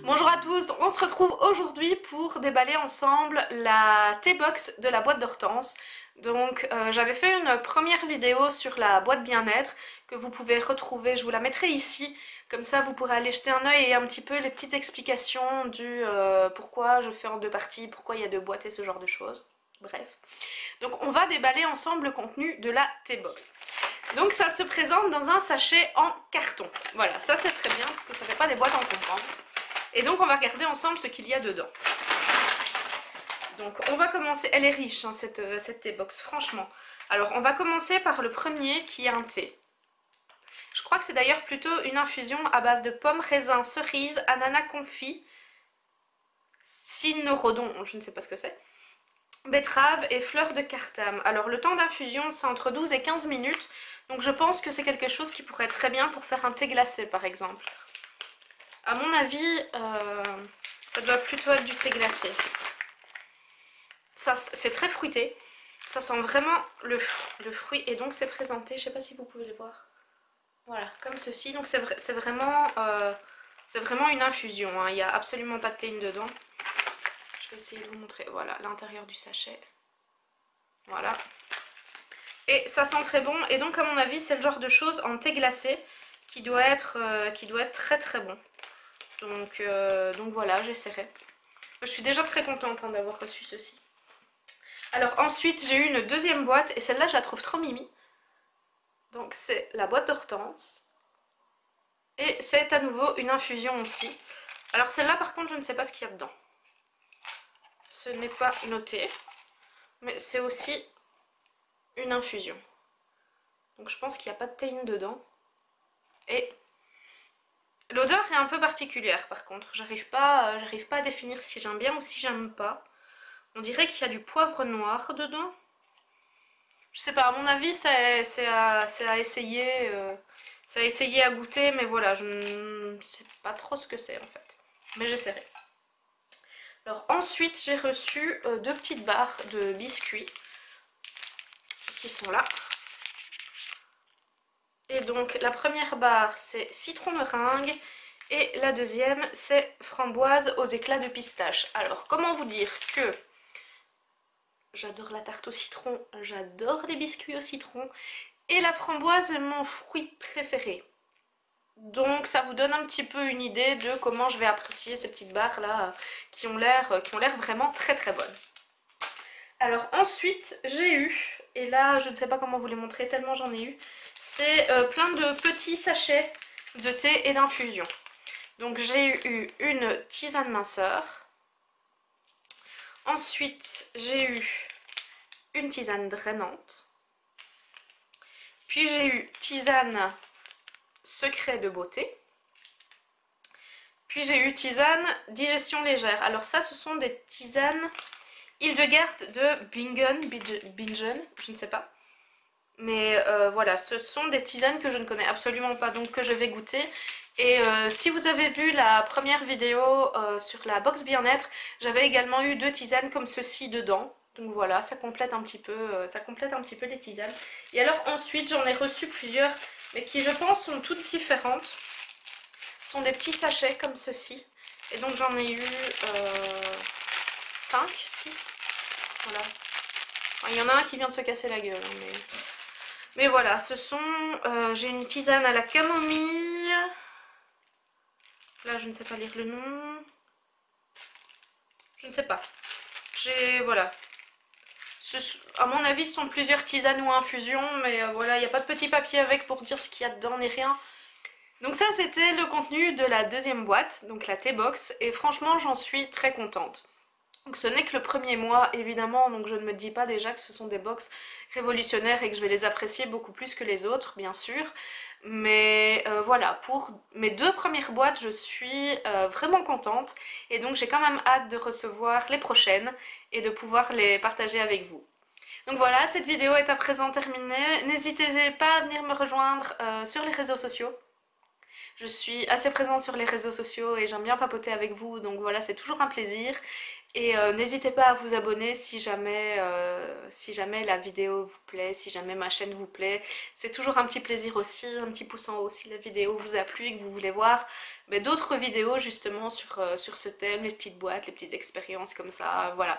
Bonjour à tous, on se retrouve aujourd'hui pour déballer ensemble la T-Box de la boîte d'Hortense. Donc j'avais fait une première vidéo sur la boîte bien-être que vous pouvez retrouver, je vous la mettrai ici, comme ça vous pourrez aller jeter un œil et un petit peu les petites explications du pourquoi je fais en deux parties, pourquoi il y a deux boîtes et ce genre de choses. Bref. Donc on va déballer ensemble le contenu de la T-Box. Donc ça se présente dans un sachet en carton. Voilà, ça c'est très bien parce que ça fait pas des boîtes encombrantes. Et donc on va regarder ensemble ce qu'il y a dedans. Donc on va commencer, elle est riche hein, cette T-Box, franchement. Alors on va commencer par le premier qui est un thé. Je crois que c'est d'ailleurs plutôt une infusion à base de pommes, raisins, cerises, ananas confit, cynorhodon, je ne sais pas ce que c'est, betterave et fleurs de cartame. Alors le temps d'infusion c'est entre 12 et 15 minutes, donc je pense que c'est quelque chose qui pourrait être très bien pour faire un thé glacé par exemple. À mon avis, ça doit plutôt être du thé glacé. Ça, c'est très fruité. Ça sent vraiment le fruit. Et donc c'est présenté, je sais pas si vous pouvez le voir. Voilà, comme ceci. Donc c'est vraiment une infusion. Hein. Il n'y a absolument pas de théine dedans. Je vais essayer de vous montrer. Voilà, l'intérieur du sachet. Voilà. Et ça sent très bon. Et donc à mon avis, c'est le genre de choses en thé glacé qui doit être très très bon. Donc voilà, j'essaierai. Je suis déjà très contente hein, d'avoir reçu ceci. Alors ensuite, j'ai eu une deuxième boîte et celle-là, je la trouve trop mimi. Donc c'est la boîte d'Hortense. Et c'est à nouveau une infusion aussi. Alors celle-là, par contre, je ne sais pas ce qu'il y a dedans. Ce n'est pas noté. Mais c'est aussi une infusion. Donc je pense qu'il n'y a pas de théine dedans. Et l'odeur est un peu particulière par contre. J'arrive pas à définir si j'aime bien ou si j'aime pas. On dirait qu'il y a du poivre noir dedans. Je sais pas, à mon avis, c'est à essayer. C'est à essayer à goûter, mais voilà, je ne sais pas trop ce que c'est en fait. Mais j'essaierai. Alors ensuite, j'ai reçu deux petites barres de biscuits qui sont là. Et donc la première barre, c'est citron meringue. Et la deuxième, c'est framboise aux éclats de pistache. Alors, comment vous dire que j'adore la tarte au citron, j'adore les biscuits au citron. Et la framboise est mon fruit préféré. Donc ça vous donne un petit peu une idée de comment je vais apprécier ces petites barres là qui ont l'air vraiment très très bonnes. Alors ensuite j'ai eu, et là je ne sais pas comment vous les montrer tellement j'en ai eu, c'est plein de petits sachets de thé et d'infusion. Donc j'ai eu une tisane minceur. Ensuite j'ai eu une tisane drainante. Puis j'ai eu tisane secret de beauté. Puis j'ai eu tisane digestion légère. Alors ça, ce sont des tisanes Hildegarde de Bingen, je ne sais pas. Mais voilà, ce sont des tisanes que je ne connais absolument pas, donc que je vais goûter. Et si vous avez vu la première vidéo sur la box bien-être, j'avais également eu deux tisanes comme ceci dedans. Donc voilà, ça complète un petit peu les tisanes. Et alors ensuite, j'en ai reçu plusieurs, mais qui je pense sont toutes différentes. Ce sont des petits sachets comme ceci. Et donc j'en ai eu 5, 6. Voilà. Il y en a un qui vient de se casser la gueule. Mais voilà, ce sont... j'ai une tisane à la camomille. Là, je ne sais pas lire le nom. Je ne sais pas. Voilà. À mon avis, ce sont plusieurs tisanes ou infusions. Mais voilà, il n'y a pas de petit papier avec pour dire ce qu'il y a dedans ni rien. Donc ça, c'était le contenu de la deuxième boîte, donc la T-Box. Et franchement, j'en suis très contente. Donc ce n'est que le premier mois évidemment, donc je ne me dis pas déjà que ce sont des box révolutionnaires et que je vais les apprécier beaucoup plus que les autres bien sûr. Mais voilà, pour mes deux premières boîtes je suis vraiment contente et donc j'ai quand même hâte de recevoir les prochaines et de pouvoir les partager avec vous. Donc voilà, cette vidéo est à présent terminée. N'hésitez pas à venir me rejoindre sur les réseaux sociaux Je suis assez présente sur les réseaux sociaux et j'aime bien papoter avec vous, donc voilà, c'est toujours un plaisir. Et n'hésitez pas à vous abonner si jamais la vidéo vous plaît, si jamais ma chaîne vous plaît. C'est toujours un petit plaisir aussi, un petit pouce en haut si la vidéo vous a plu et que vous voulez voir d'autres vidéos justement sur ce thème, les petites boîtes, les petites expériences comme ça, voilà.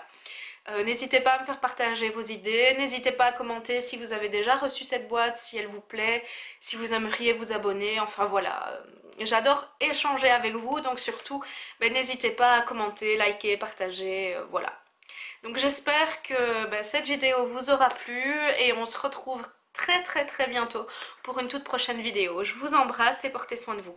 N'hésitez pas à me faire partager vos idées, n'hésitez pas à commenter si vous avez déjà reçu cette boîte, si elle vous plaît, si vous aimeriez vous abonner, enfin voilà. J'adore échanger avec vous, donc surtout, n'hésitez pas à commenter, liker, partager, voilà. Donc j'espère que cette vidéo vous aura plu et on se retrouve très très très bientôt pour une toute prochaine vidéo. Je vous embrasse et portez soin de vous.